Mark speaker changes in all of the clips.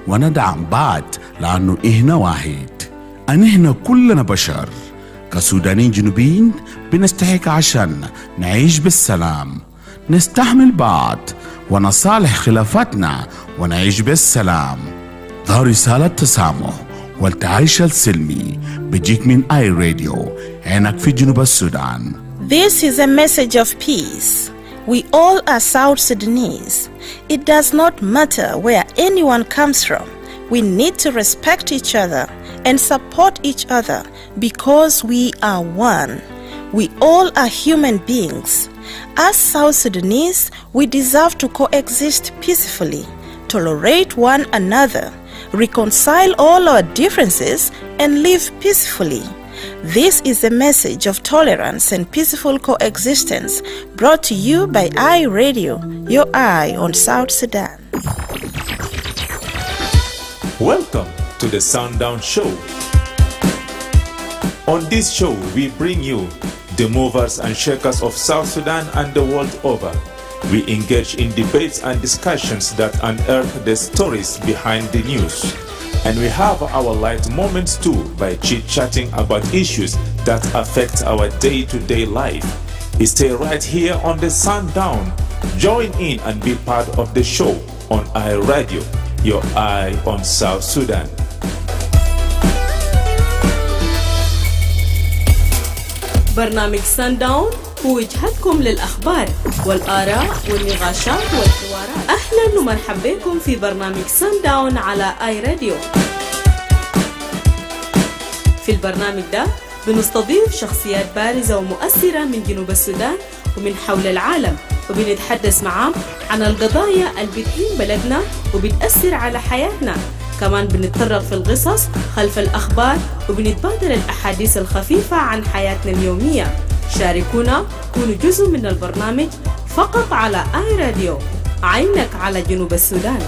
Speaker 1: وندعم بعض لأنه إحنا واحد. أن إحنا كلنا بشر كسودانيين جنوبيين بنستحق عشان نعيش بالسلام، نستحمل بعض ونصالح خلافاتنا ونعيش بالسلام. ده رسالة تسامح والتعايش السلمي بيجيك من آي راديو هناك في جنوب السودان.
Speaker 2: This is a message of peace. We all are South Sudanese. It does not matter where anyone comes from. We need to respect each other and support each other because we are one. We all are human beings. As South Sudanese, we deserve to coexist peacefully, tolerate one another, reconcile all our differences, and live peacefully. This is a message of tolerance and peaceful coexistence brought to you by iRadio, your eye on South Sudan.
Speaker 3: Welcome to the Sundown Show. On this show, we bring you the movers and shakers of South Sudan and the world over. We engage in debates and discussions that unearth the stories behind the news. And we have our light moments too by chit-chatting about issues that affect our day-to-day life. Stay right here on the Sundown. Join in and be part of the show on iRadio, your eye on South Sudan.
Speaker 4: برنامج Sundown هو وجهتكم للأخبار والآراء والنقاشات والحوارات. أهلا ومرحبا بكم في برنامج Sundown على آي راديو. في البرنامج ده بنستضيف شخصيات بارزة ومؤثرة من جنوب السودان ومن حول العالم، وبنتحدث معاهم عن القضايا اللي بتهم بلدنا وبتأثر على حياتنا. كمان بنتطرق في القصص خلف الأخبار وبنتبادل الأحاديث الخفيفة عن حياتنا اليومية. شاركونا، كونوا جزء من البرنامج فقط على آي راديو، عينك على جنوب السودان.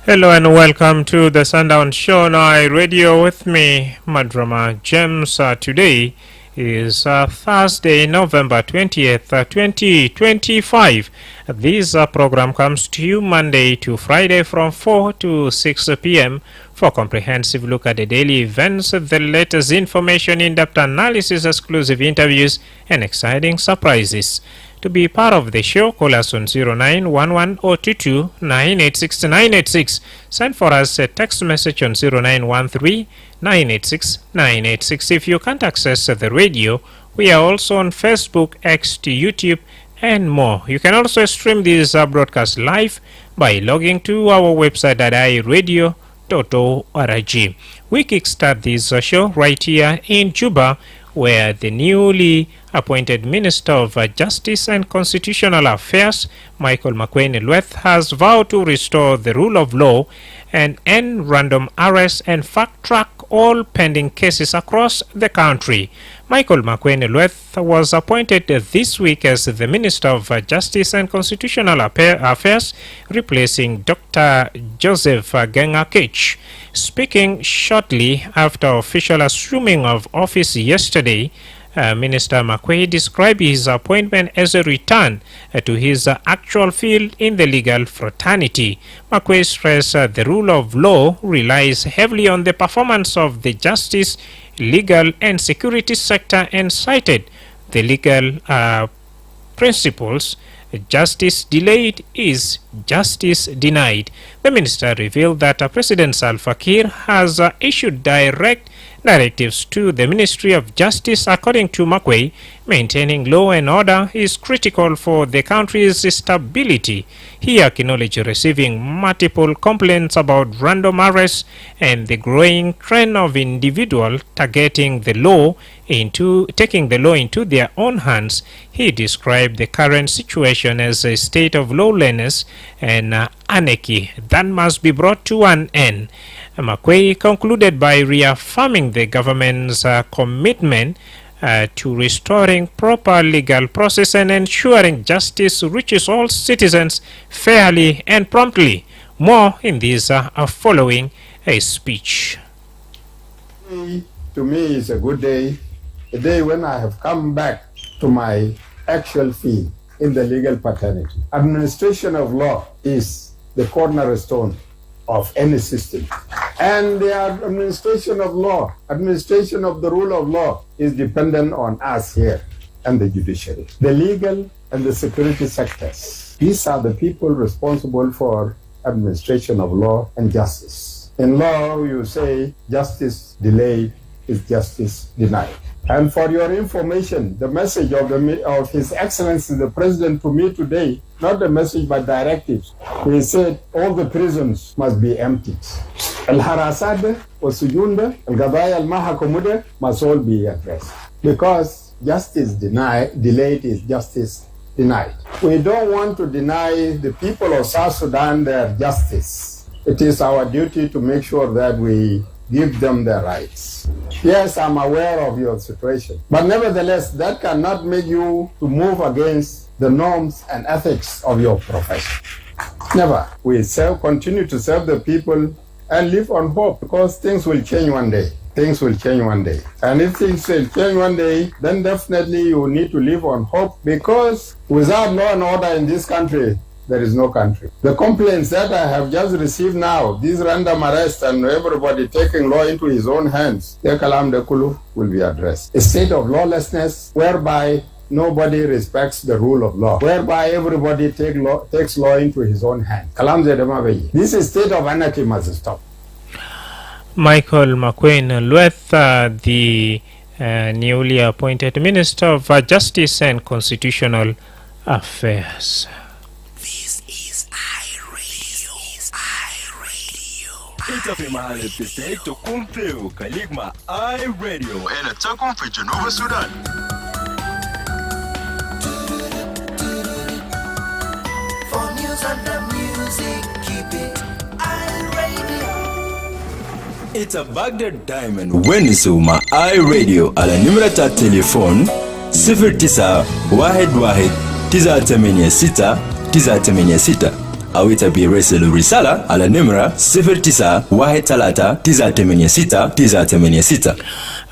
Speaker 5: Hello and welcome to the Sundown Show on I Radio with me, Madrama James. Today is Thursday, November 20th, 2025. This program comes to you Monday to Friday from 4 to 6 p.m. for a comprehensive look at the daily events, the latest information, in-depth analysis, exclusive interviews, and exciting surprises. To be part of the show, call us on 0911-022-986-986. Send for us a text message on 0913-986-986. If you can't access the radio, we are also on Facebook, X, to YouTube, and more. You can also stream this broadcast live by logging to our website at iRadio.org. We kickstart this show right here in Juba, where the newly appointed Minister of Justice and Constitutional Affairs, Michael Makwene-Lueth, has vowed to restore the rule of law and end random arrests and fact-track all pending cases across the country. Michael Makwene-Lueth was appointed this week as the Minister of Justice and Constitutional Affairs, replacing Dr. Joseph Gengakech. Speaking shortly after official assuming of office yesterday, Minister Makwe described his appointment as a return to his actual field in the legal fraternity. Makwe stressed the rule of law relies heavily on the performance of the justice, legal and security sector, and cited the legal principles. Justice delayed is justice denied. The minister revealed that President Salva Kiir has issued directives to the Ministry of Justice. According to Makwe, maintaining law and order is critical for the country's stability. He acknowledged receiving multiple complaints about random arrests and the growing trend of individuals taking the law into their own hands. He described the current situation as a state of lawlessness and anarchy that must be brought to an end. Makwe concluded by reaffirming the government's commitment to restoring proper legal process and ensuring justice reaches all citizens fairly and promptly. More in this following a speech.
Speaker 6: To me, it's a good day, a day when I have come back to my actual field in the legal fraternity. Administration of law is the cornerstone of any system. And the administration of law, administration of the rule of law is dependent on us here and the judiciary, the legal and the security sectors. These are the people responsible for administration of law and justice. In law, you say justice delayed is justice denied. And for your information, the message of His Excellency the President to me today, not the message but directives, he said all the prisons must be emptied. Al-Harasad, Wasujunda, Al-Gabaya, Al-Mahakumuda must all be addressed. Because justice delayed is justice denied. We don't want to deny the people of South Sudan their justice. It is our duty to make sure that we give them their rights. Yes, I'm aware of your situation, but nevertheless, that cannot make you to move against the norms and ethics of your profession. Never. We continue to serve the people and live on hope, because things will change one day. Things will change one day. And if things will change one day, then definitely you need to live on hope, because without law and order in this country, there is no country. The complaints that I have just received now, these random arrests and everybody taking law into his own hands, the Kalam Dekulu will be addressed. A state of lawlessness whereby nobody respects the rule of law, whereby everybody takes law into his own hands. Kalam Zedemabeyi. This state of anarchy must stop.
Speaker 5: Michael Makwene Lueth, the newly appointed Minister of Justice and Constitutional Affairs.
Speaker 7: Itafi mahali pisteito kumfeu kaligma iRadio. Ena takum fi Genova, Sudan.
Speaker 8: For news and the music, keep it iRadio.
Speaker 7: It's a Baghdad Diamond Wenisuma iRadio ala numera ta telefon 09 11 986 986 au itabireselu risala ala numera 09 13 986 986.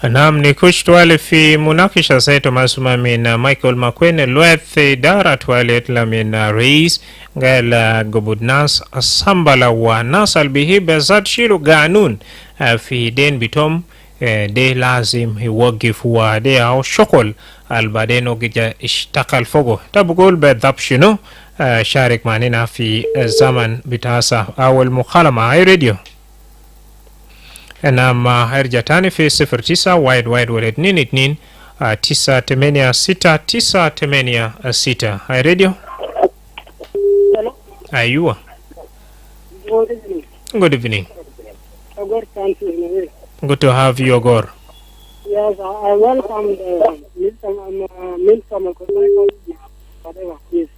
Speaker 5: Naam, ni kushtwale fi munakisha zetu masumami na Michael Makwene Lueth idara toilet la mina reis ngala gobudnas asambala wa nasal bihi bezat shiru ganun fi den bitom de lazim hiwagif wa de au shokol albadeno gija ishtakal fogo tabugol bedhab shino شارك معنا في الزمن بتاسع أو المخالمة أي راديو. أنا هرجع تاني في 09 وايد ولد 22 986 أي راديو. أيوة. Good evening. Good to have you, Agor.
Speaker 9: Yes, I welcome the Minister whatever is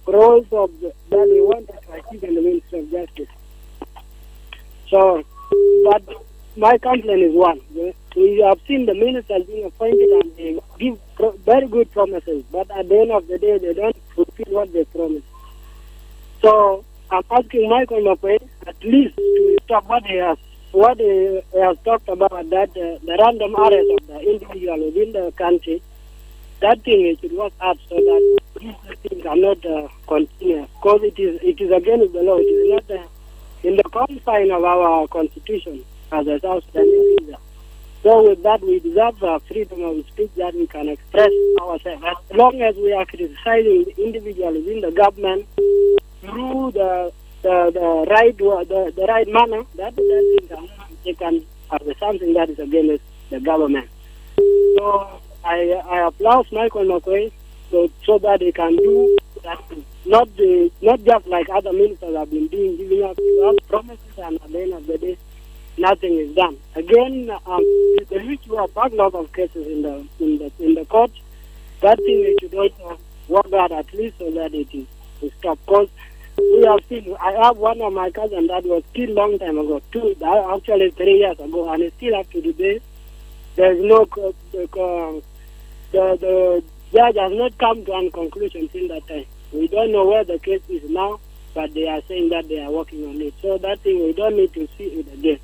Speaker 9: roles of that they want to achieve in the Ministry of Justice. So, but my complaint is one. We have seen the ministers being appointed and they give very good promises, but at the end of the day, they don't fulfill what they promise. So, I'm asking Michael Makwene at least to stop what he has talked about, that the random arrest of the individual within the country. That thing it should work out so that these things are not continuous, because it is against the law. It is not in the confine of our constitution as a South Sudanese citizen. So with that, we deserve freedom of speech, that we can express ourselves. As long as we are criticizing the individuals in the government through the right manner, that thing cannot be taken as something that is against the government. So I applaud Michael Makwene so that they can do that, not just like other ministers have been doing, giving up promises, and at the end of the day, nothing is done. Again, the issue of backlog of cases in the court, that thing they should also work out at least so that it is stopped. Because we have seen, I have one of my cousins that was killed long time ago, actually 3 years ago, and it's still up to today. There is no the judge has not come to any conclusion since that time. We don't know where the case is now, but they are saying that they are working on it. So that thing, we don't need to see it again.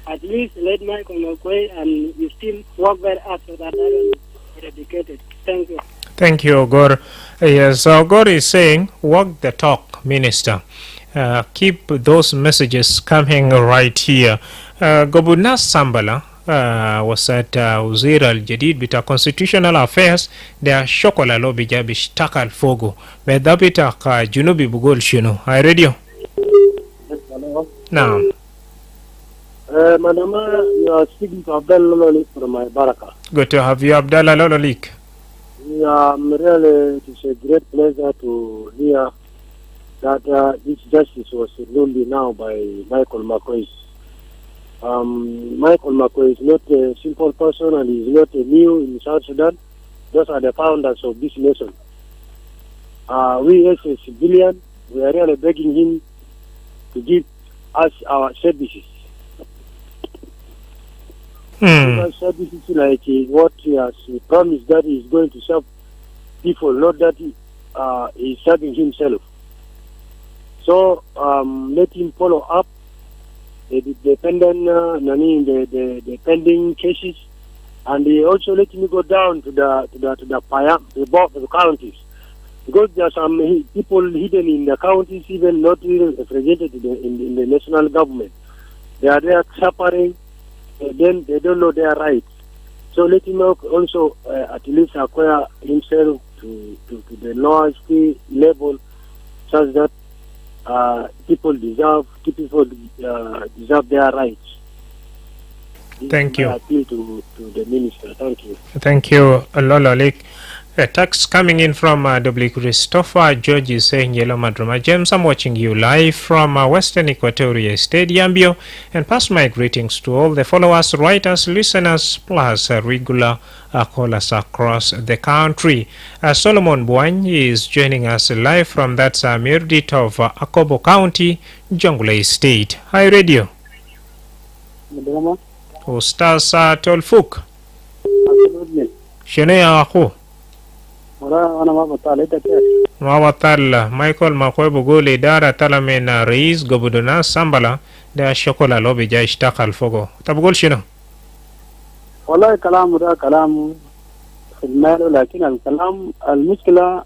Speaker 9: At least let Michael Makwene and his team work very hard so that will be eradicated. Thank you.
Speaker 5: Thank you, Ogor. Yes, Ogor is saying, walk the talk, Minister. Keep those messages coming right here. Gobuna Sambala وسات وزير الجديد بتاع constitutional affairs ده شوكولا لو بيجا بيشتغل فوقه بدا بتاع جنوبي بقول شنو هاي راديو. نعم.
Speaker 9: Madrama, you are speaking to Abdullah Lolo from my Baraka.
Speaker 5: Good to have you, Abdullah Lolo Leak.
Speaker 9: Yeah, really, it is a great pleasure to hear that this justice was ruled now by Michael McCoy. Michael McCoy is not a simple person and he is not new in South Sudan. Those are the founders of this nation. We as a civilian, we are really begging him to give us our services. Services like what he has promised that he is going to serve people, not that he is serving himself. So let him follow up the pending cases, and also let me go down to the counties, because there are some people hidden in the counties, even not even represented in the national government. They are there suffering, then they don't know their rights. So let him also at least acquire himself to the lowest level, such that people deserve their rights.
Speaker 5: Thank you.
Speaker 9: I appeal to the minister. Thank you.
Speaker 5: Thank you, Lolo Leak. A text coming in from W. Christopher George is saying, Yellow Madrama James, I'm watching you live from Western Equatoria State, Yambio, and pass my greetings to all the followers, writers, listeners, plus regular callers across the country. Solomon Buany is joining us live from that Mirdit of Akobo County, Jonglei State. Hi, Radio.
Speaker 9: Madrama?
Speaker 5: Ustaz Tolfuk.
Speaker 9: Absolutely.
Speaker 5: Shene Aku.
Speaker 9: أنا ما بطالت كيف
Speaker 5: ما بطال مايكل ماكوي بقول إدارة طلع من رئيس قبضنا سامبلا ده الشوكولا لو بيجا يشتغل فوقه تبقول شنو؟
Speaker 9: والله كلام ده كلام في المال، لكن الكلام المشكلة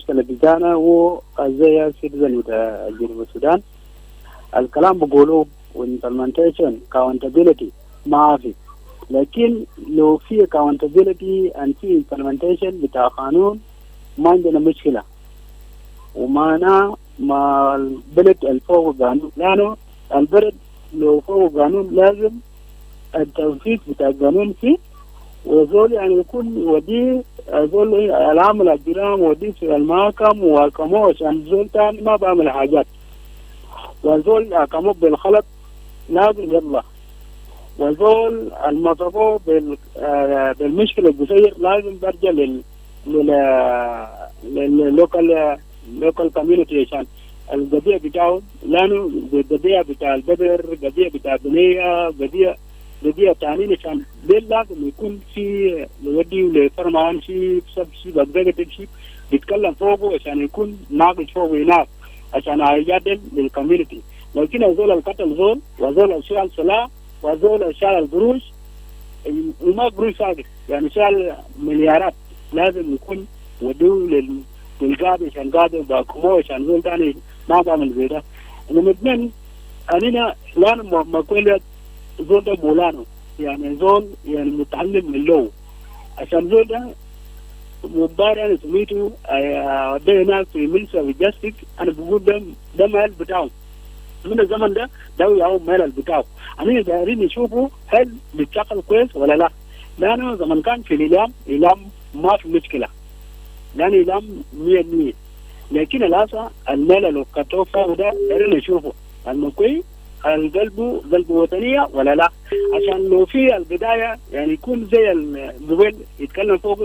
Speaker 9: بتاعنا هو زي سيتيزن بتاع جنوب السودان. الكلام بقولوا implementation accountability ما في، لكن لو في accountability and في implementation بتاع قانون ما عندنا مشكلة. ومعنا مع البلد الفوق قانون، لأنه البلد لو فوق قانون لازم التنفيذ بتاع القانون فيه، وزول يعني يكون وديه زول العامل الجرام وديه في المحاكم وحكموه عشان زول تاني ما بعمل حاجات، وزول حكموه بالخلط لازم يلا، وزول المطبوع بالمشكلة القصير لازم برجع لللوكال كوميونيتي عشان القضية بتاعه، لأنه القضية بتاع البدر، القضية بتاع بنية، قضية تانية عشان ديل لازم يكون في نودي لفرمان في بقدر شيء بيتكلم فوقه عشان يكون ناقش فوقه هناك عشان يجادل للكوميونيتي. لكن الزول القتل زول، وزول الشال سلاح، وزول شال القروش وما قروش صادق، يعني شال مليارات، لازم يكون ودوه للقاضي عشان قاضي باكموه عشان زول تاني ما بعمل زي ده. نمرة اثنين أنا لأن ما كل زول ده مولانو، يعني زول يعني متعلم من اللو، عشان زول ده مباراه أنا سميته ده هناك في ملسا وجاستيك، أنا بقول ده مال بتاعه من الزمن ده يعوم مال بتاعه. أنا دايرين يشوفوا هل بيتشغل كويس ولا لا، لأنه زمن كان في الإعلام ما في مشكلة، لأن الإعلام 100%، لكن الآن المال لو كتوفى ده دايرين يشوفوا المكوي القلب وطنية ولا لا، عشان لو في البداية يعني يكون زي الجبل يتكلم فوق،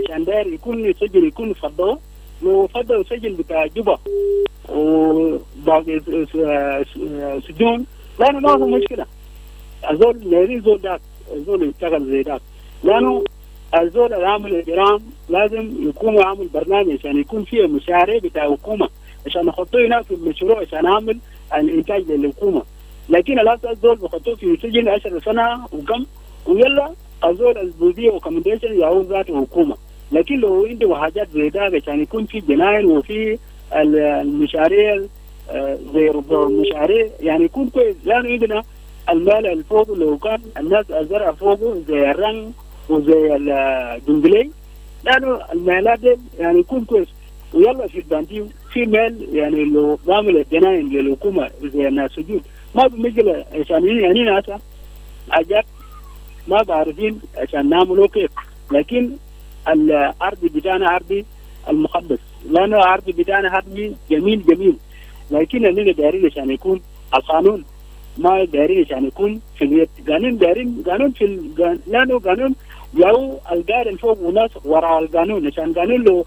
Speaker 9: عشان داير يكون يسجل يكون فضوه، لو فضوا سجل بتاع جبا وباقي سجون، لأنه ما في مشكلة. الزول ناري زول داك، الزول يشتغل زي داك، لأنه الزول العامل الجرام لازم يكون عامل برنامج عشان يكون فيه مشاريع بتاع حكومة عشان يحطوه هناك في المشروع عشان يعمل الإنتاج للحكومة. لكن الأساس الزول بيحطوه في سجن 10 سنة وكم، ويلا الزول البوذية وكومنديشن يعود ذاته حكومة، لكن لو عنده حاجات زي ده عشان يكون في جناين وفي المشاريع زي ربع المشاريع يعني يكون كويس، لانه عندنا المال الفوق لو كان الناس الزرع فوقه زي الرنج وزي الجنجلي، لانه المالات دي يعني يكون كويس. ويلا في البانتيو في مال يعني لو بعمل الجناين للحكومه زي الناس سجود ما بمشكله عشان يعني ناس حاجات ما بعرفين عشان نعملوا كيف، لكن الارض بتاعنا ارض المقدس، لانه الارض بتاعنا ارض جميل، لكن اللي دايرين عشان يكون القانون ما دايرين عشان يكون في اليد، قانون في لانه قانون جو القاعد فوق وناس وراء القانون، عشان القانون لو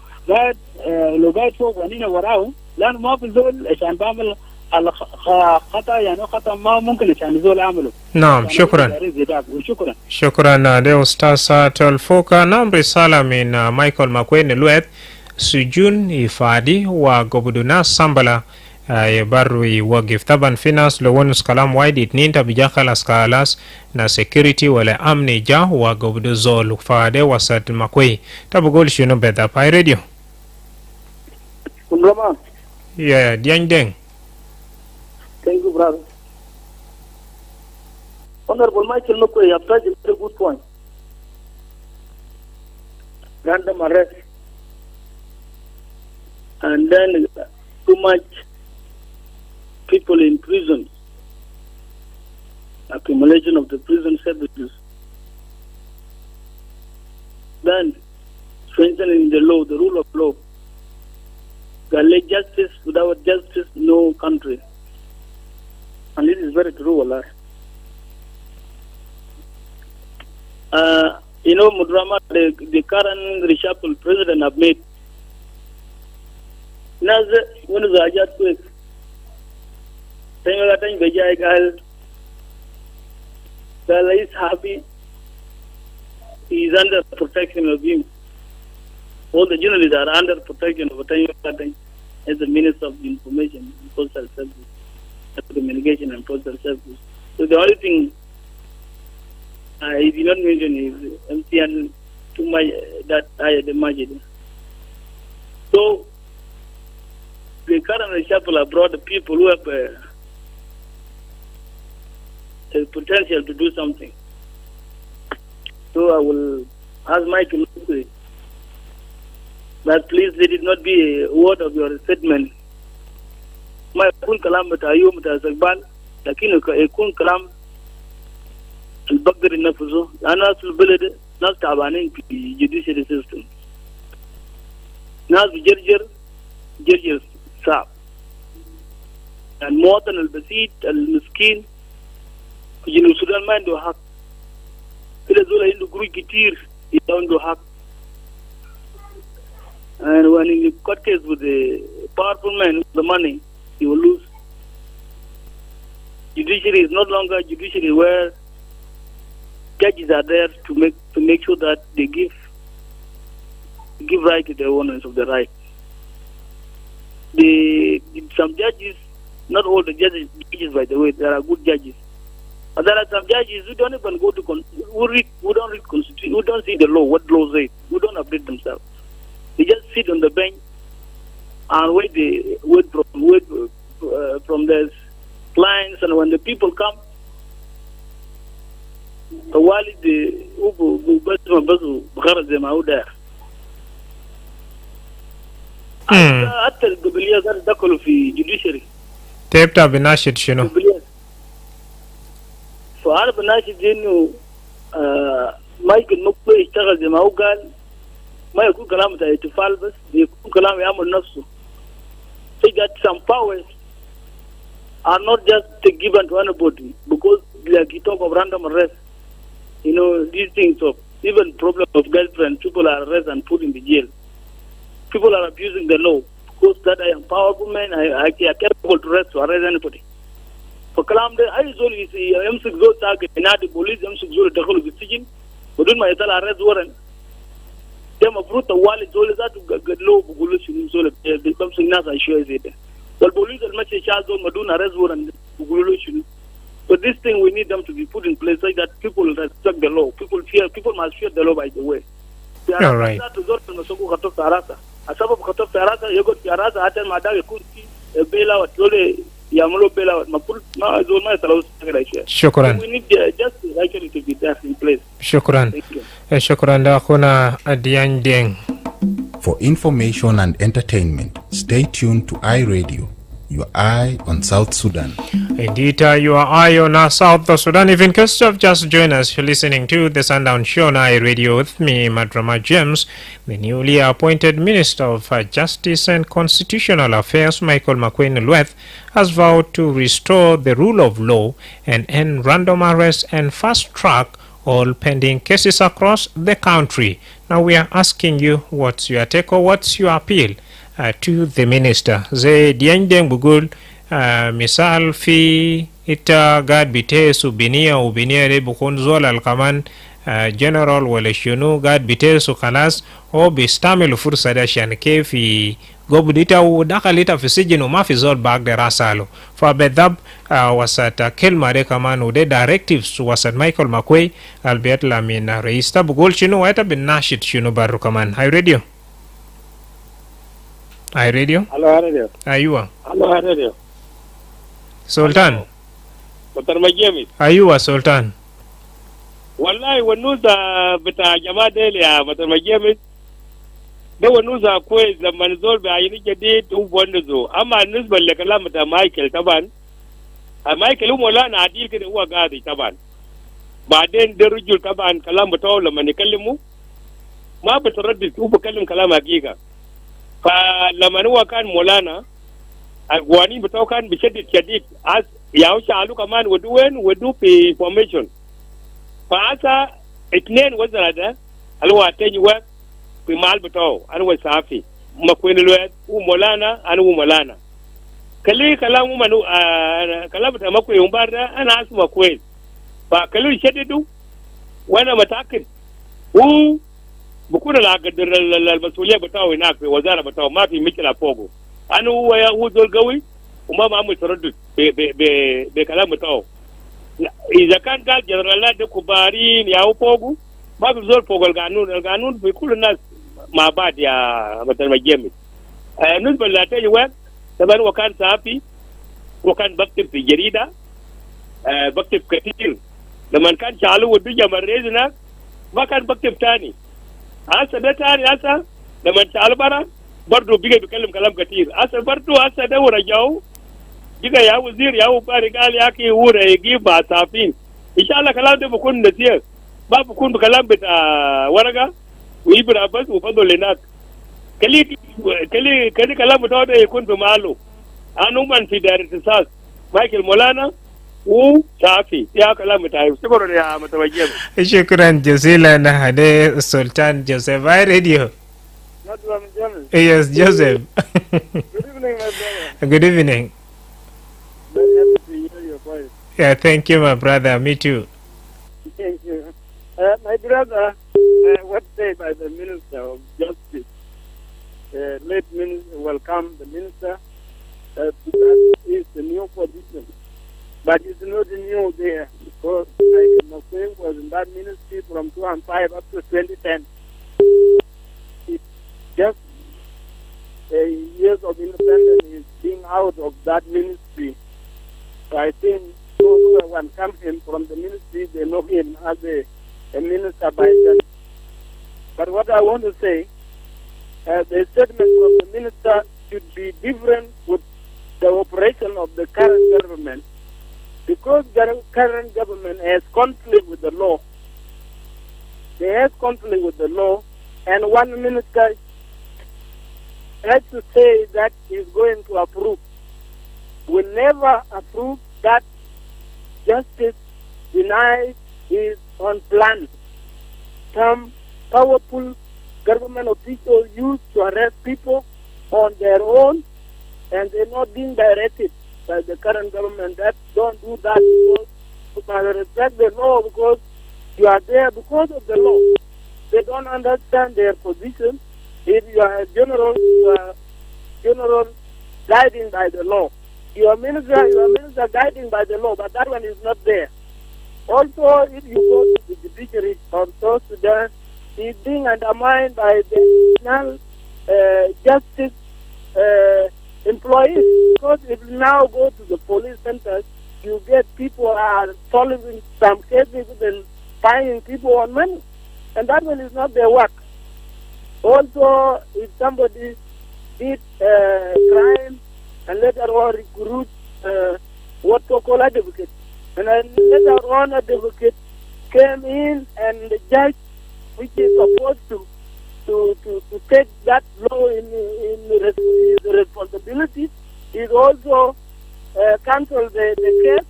Speaker 9: قاعد فوق ونينا وراه، لانه ما في زول عشان بعمل الخطا يعني خطا ما ممكن عشان زول يعمله.
Speaker 5: نعم شكرا. شكرا لأستاذ تلفوكا. نعم رسالة من مايكل ماكوين لويت سجون إفادي وقبضنا سامبلا يبرو يوقف طبعا في ناس لو ونس كلام وايد اتنين تبجا خلاص كالاس نا سيكوريتي ولا امني جا وقبض زول فادي وسط ماكوي تبقول شنو بدا باي راديو
Speaker 9: Madrama.
Speaker 5: يا ديان دين.
Speaker 9: Thank you, brother. Honorable Michael Mokwe, you have touched a very good point. Random arrest. And then too much people in prison. Accumulation of the prison services. Then strengthening the law, the rule of law. Justice, without justice, no country. And this is very true, Allah. Madrama, the current reshuffle president have made. Naze, when is Ajat quick? Saying Vijay Gal is happy. He is under protection of him. All the journalists are under protection of Time as the Minister of Information and Postal Service, Communication and Postal Service. So the only thing I did not mention is MTN too much that I had imagined. So the current reshuffle have brought the people who have a potential to do something. So I will ask Michael that please let it not be a word of your statement. ما يكون كلام بتاع يوم بتاع استقبال، لكن يكون كلام البقدر نفسه، لأن ناس في البلد ناس تعبانين في judiciary system. ناس بجرجر صعب. المواطن البسيط المسكين في جنوب السودان ما عنده حق. كل زول عنده قروش كتير عنده حق. And when in the court case with the powerful man with the money, he will lose. Judiciary is no longer judiciary where judges are there to make sure that they give right to the owners of the right. Some judges, not all the judges by the way, there are good judges. But there are some judges who don't even go to who don't read constitution, who don't see the law, what law says, who don't update themselves. They just sit on the bench and wait from their clients, and when the people come, while the حتى القبلية دخلوا في judiciary.
Speaker 5: تبدأ بناشد شنو؟
Speaker 9: فأنا بناشد إنه مايكل مكوي يشتغل زي ما هو قال، ما يكون كلام بتاع احتفال بس، يكون كلام يعمل نفسه. So that some powers are not just given to anybody, because like you talk of random arrest, these things of even problem of girlfriend, people are arrested and put in the jail. People are abusing the law because that I am powerful man, I are capable to arrest anybody. For kalam de I usually see M6 go target the police M6 go dakhulu bisijin بدون ما يطلع arrest warrant. Them fruit the wallet زول ذات law بقولوا شنو زول بمسك ناس أشياء زي ده. والبوليس المشي شال زول بدون arrest warrant بقولوا شنو. But this thing we need them to be put in place so that people respect the law. People must fear the law by the way.
Speaker 5: All right. شكرا.
Speaker 9: We need just actually to be there in place.
Speaker 5: شكرا.
Speaker 9: Thank you.
Speaker 5: شكرا لأخونا ديان دينغ.
Speaker 1: For information and entertainment, stay tuned to iRadio, your eye on South Sudan.
Speaker 5: Indeed, your eye on South Sudan. If in case of just join us, you're listening to the Sundown Show on iRadio with me, Madrama James. The newly appointed Minister of Justice and Constitutional Affairs, Michael McQueen-Lueth, has vowed to restore the rule of law and end random arrests and fast-track all pending cases across the country. Now we are asking you, what's your take or what's your appeal to the minister? Ze diendeng bugul misal fi ita gad bite su ubinia de bukun zol alkaman general wala shunu gad bite su khalas o bistamilu fursa da shan ke fi gobdita u dakalita fi sijinu ma fi zol bag de rasalo fa bedab wasat kelma de kaman de directives wasat Michael McQueen albiat la min reista bugol shinu wata bin nashit shinu baru kaman. Hi radio. Hi radio.
Speaker 9: Hello, radio.
Speaker 5: Ayuwa.
Speaker 9: Hello, radio.
Speaker 5: Sultan.
Speaker 9: Dr. Majemi.
Speaker 5: Ayuwa Sultan.
Speaker 9: Wallahi wanuza bita jama'a dele ya Dr. Majemi. Da wanuza kwai zaman zol ba yi nike dai tun wanda zo amma nisban le kalam da Michael taban. A Michael mola na adil ke da uwa gadi taban. Ba den da rujul taban kalam ba tawla mani kallimu. Ma ba taraddid ubu kallim kalam hakika. Fa lamani wa kan molana agwani bitau kan bishadid shadid as ya wuce alu kaman wadu fi formation fa asa itnen wazara da alwa tanyi wa fi mal bitau alwa safi makwin lwet u molana anu molana kali kalamu manu kalamu ta makwin umbarda ana asu makwin fa kalu shadidu wana matakin u bukuna la gadir al masuliyya bitau ina fi wazara bitau ma fi mikila fogo anu waya hudul gawi kuma ma mu taraddud be kalamu taw iza kan gal general da kubari ya upogu ma bi zol pogol ganun bi kullu nas ma bad ya matal majemi nusba la tayi wa taban wa kan safi wa kan baktib fi jarida baktib katir لما كان شالو ودو جمر ريزنا ما كان بكتب تاني هسه ده تاني هسه لما شالو برا برضو بيجي بيتكلم كلام كتير هسه برضو هسه ده ورجعوا جيجا يا وزير يا وباري قال يا اخي هو يجيب عصافين ان شاء الله كلام ده بكون نسير ما بكون بكلام بتاع ورقه ويبرا بس وفضل هناك كلي كلام بتاعه ده يكون بماله انا من في دار الاختصاص مايكل مولانا وشافي يا كلام بتاعي شكرا يا متوجه
Speaker 5: شكرا جزيلا هذا سلطان جوزيف اي راديو. Yes, Joseph.
Speaker 9: Good evening, my brother.
Speaker 5: Good evening.
Speaker 9: Very happy to hear your voice.
Speaker 5: Yeah, thank you, my brother. Me too.
Speaker 9: Thank you. My brother, what said by the Minister of Justice, welcome the Minister, that is the new position. But it's not new there, because Michael McQueen was in that ministry from 2005 up to 2010. Just years of independence is being out of that ministry. So I think those who have come in from the ministry, they know him as a minister by then. But what I want to say, the statement from the minister should be different with the operation of the current government, because the current government has conflict with the law. They have conflict with the law, and one minister has to say that he's going to approve. We never approve that justice denies his own plan. Some powerful government officials used to arrest people on their own, and they're not being directed by the current government that don't do that, because you must respect the law, because you are there because of the law. They don't understand their position. If you are a general, you are general guiding by the law. You are minister guiding by the law, but that one is not there. Also, if you go to the judiciary of South Sudan, is being undermined by the national justice employees. Because if you now go to the police centers, you get people are solving some cases and finding people on money. And that one is not their work. Also, if somebody did crime and later on recruit what so-called advocate, and then later on advocate came in and the judge, which is supposed to take that law in his responsibility, is also cancelled the case,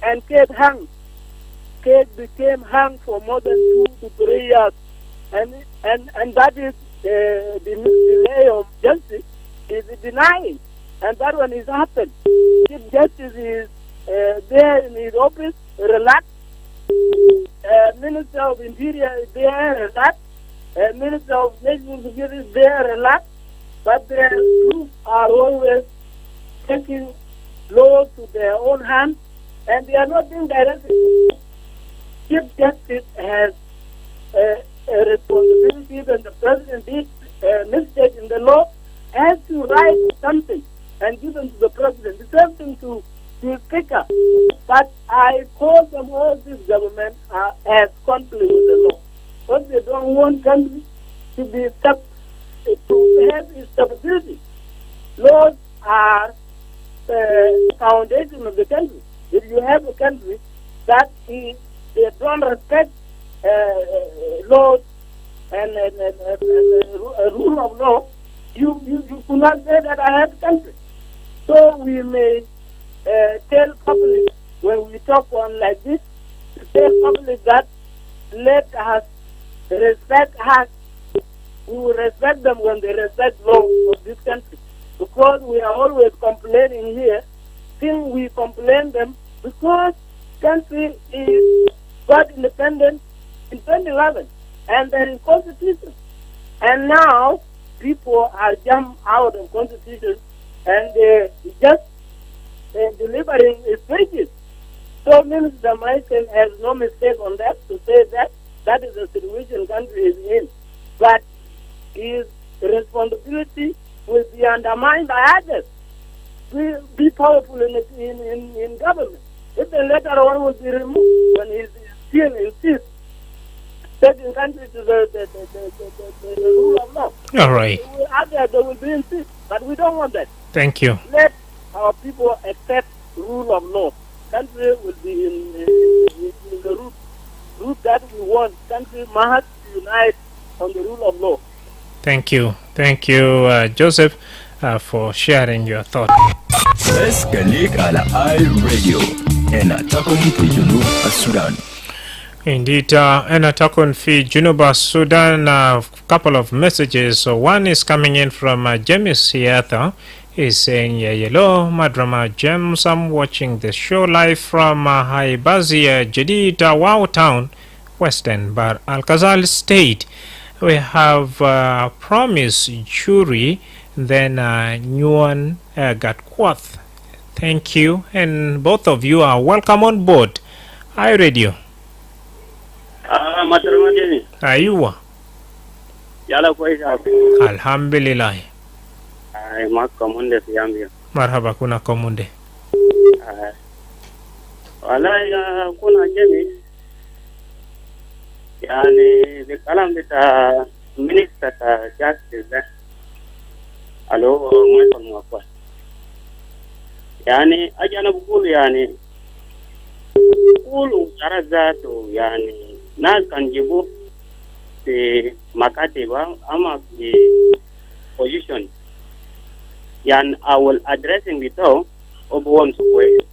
Speaker 9: and case hung. Case became hung for more than 2 to 3 years, and that is the delay of justice is denying, and that one is happened. If justice is there in his office, relaxed. Minister of Interior is there, relaxed. Minister of National Security is there, relaxed. But their groups are always taking law to their own hands, and they are not being directed. Chief Justice has a responsibility when the President did a mistake in the law, has to write something and give them to the President. The same thing to the Speaker. But I call them all this government as conflict with the law. Because they don't want country to be stuck, to have stability. Laws are the foundation of the country. If you have a country that is, they don't respect laws and rule of law, you could not say that I have a country. So we may tell public when we talk on like this, to tell public that let us respect us. We will respect them when they respect law of this country. Because we are always complaining here, till we complain them because country is got independent in 2011 and there is constitution. And now people are jumped out of constitution and they just delivering speeches. So Minister Michael has no mistake on that to say that that is the situation country is in. But his responsibility will be undermined by others. Will be powerful in government. If the later on will be removed when he still insists taking country to the rule of law.
Speaker 5: All right.
Speaker 9: Others they will be insist, but we don't want that.
Speaker 5: Thank you.
Speaker 9: Let our people accept rule of law. Country will be in the route that we want. Country must unite on the rule of law.
Speaker 5: Thank you. Thank you, Joseph, for sharing your thoughts.
Speaker 7: اسكاليك على اي راديو هنا تكون في جنوب السودان.
Speaker 5: Indeed, Enatakun fi Junuba, Sudan, a couple of messages. So one is coming in from James Siatha. He's saying, hello, Madrama James, I'm watching the show live from Haibazia, Jadid, Wow Town, Western Bar Al-Khazal State. We have promised jury, then Nguyen Gatquath. Thank you, and both of you are welcome on board. Hi, radio.
Speaker 9: Madrama Jeni.
Speaker 5: Ayuwa.
Speaker 9: Yala kwa isha.
Speaker 5: Alhamdulillah.
Speaker 9: Ay, makamunde siyambia.
Speaker 5: Marhaba, kuna komunde.
Speaker 9: Walai kuna Jeni. Yani bikalam bita minister ta justice. Alo, Michael Mwakwa. Yani ajana bukulu yani kulu zarazato yani nas kanjibu the makatiba ama the position yan I will addressing the talk obowon sukwe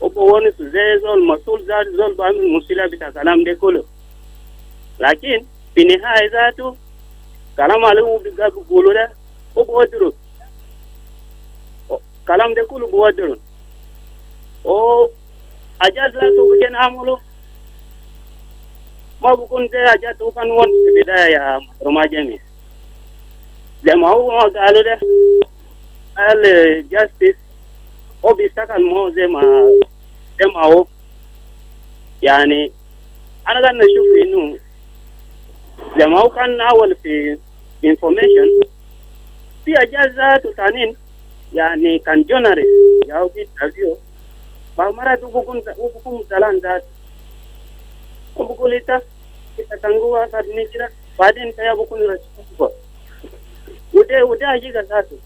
Speaker 9: obowon suzezol masul zol ba musila bita kalam de kulu lakin pinihai zatu kalam alu biga bukulu da obodro kalam de kulu bodro o ajaz la to bujen amulo ma bukun te ajaz to kan won bidaya Roma Jami de ma ho galu de al justice obstacle mo zema o yani ana gan na shufu inu لما هو كان أول في information في أجازة تانين يعني كان جونري ياو في تابيو فمرة تبقون سلام ذات وبقول إتا تانغوا تادني كده بعدين تيا بكون رشيد وده أجيك ذاته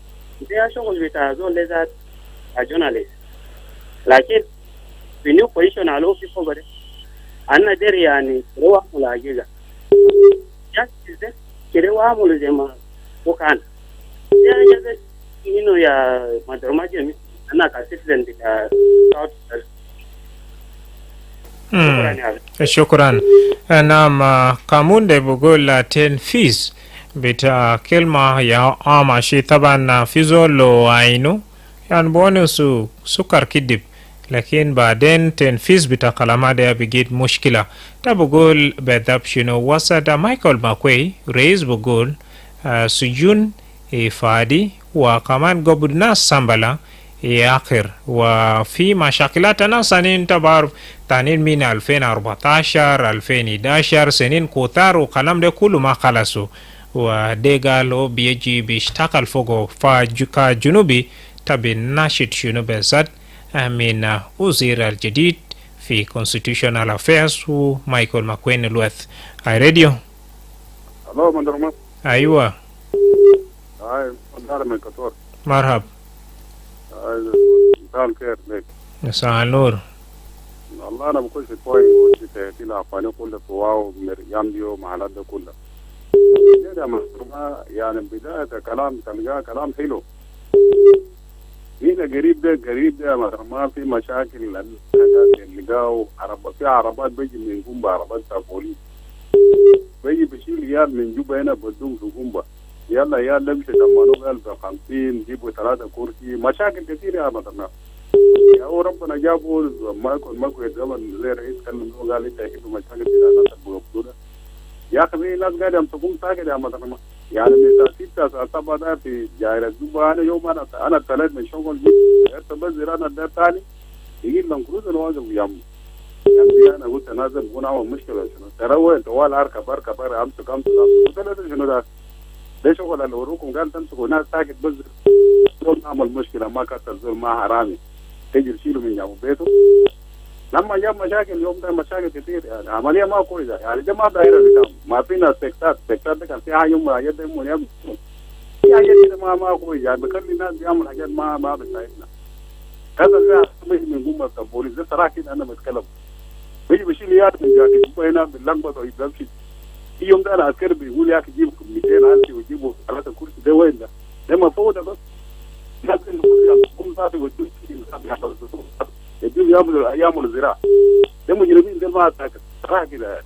Speaker 9: ده شغل بتاع زول ذات journalist لكن في new position على في فوق ده أنا دري يعني روح ولا أجيك justice ده كده وعمل زي ما وكان يا جزء إنه يا مدرما جميل أنا كسيتيزن بتاع South
Speaker 5: شكرا. نعم كامون بقول 10 فيز بتاع كلمة يا ماشي طبعا في زول عينه يعني بونسو سكر كدب لكن بعدين تنفيذ بتاع كلامه ده بيجيد مشكلة. ده بقول بدأب شنو وسط مايكل ماكوي رئيس بقول سجون إفادي وكمان قبضنا سامبلا آخر وفي مشاكلات أنا سنين تبارف تانين من 2014 2011 سنين كتار وكلام ده كله ما خلصوا وده قالوا بيجي بيشتغل فوقه فكجنوبي تبي ناشط شنو بزاد من وزير الجديد في constitutional affairs ومايكل ماكوين الوث. اي راديو.
Speaker 10: الو مدرما.
Speaker 5: ايوه.
Speaker 10: هاي مدار من كتور.
Speaker 5: مرحب.
Speaker 10: مساء الخير لك.
Speaker 5: مساء النور.
Speaker 10: والله انا بكل شيء وشي تهتي لافاني كله فواو مريم ديو محلات ده كله. يا مدرما يعني بداية كلام تلقاه كلام حلو. هنا قريب ده ما في مشاكل اللي لقاو في عربات بيجي من قنبة عربات تابولي بيجي بشيل يال من جوبا هنا بدون في قنبة يلا يال لمشة تمانو قال ب50 جيبوا 3 كرسي مشاكل كثير يا مدرنا يا ربنا جابوا ماكو يتزمن زي رئيس كلم له قال انت هيك مشاكل في الناس البوكسوده يا اخي الناس قاعده يمسكون ساكت يا مدرنا يعني من 6 7 ده في جايرة جوبا أنا يوم أنا طلعت من شغل جيت بنزل أنا ده تاني يجي لهم كروز الواجب يعني أنا قلت نازل بكون عامل مشكلة شنو تروي طوال أركب أمسك قلت له شنو ده شغل اللي وروكم قال تمسكوا ناس ساكت بس زول عمل مشكلة ما كتر زول ما حرامي تيجي تشيله من جنب بيته لما جاب مشاكل يوم ده مشاكل كتير يعني عملية ما كويسة يعني ده ما دايرة بتاعهم ما فينا سكتات ده كان فيها يوم راجل يوم يوم في حاجات كده ما كويس يعني بخلي الناس بيعمل حاجات ما بتساعدنا هذا زي من قمة البوليس ده صراحة كده أنا بتكلم بيجي بشيل ياد من جاكي هنا باللخبط ويمشي في يوم ده العسكري بيقول يا أخي جيب 200,000 ويجيبوا 3 كرسي ده وين ده مفروض بس لازم يكون صافي ويجيب يعملوا زراعة ده مجرمين ده ما ساكت صراحة كده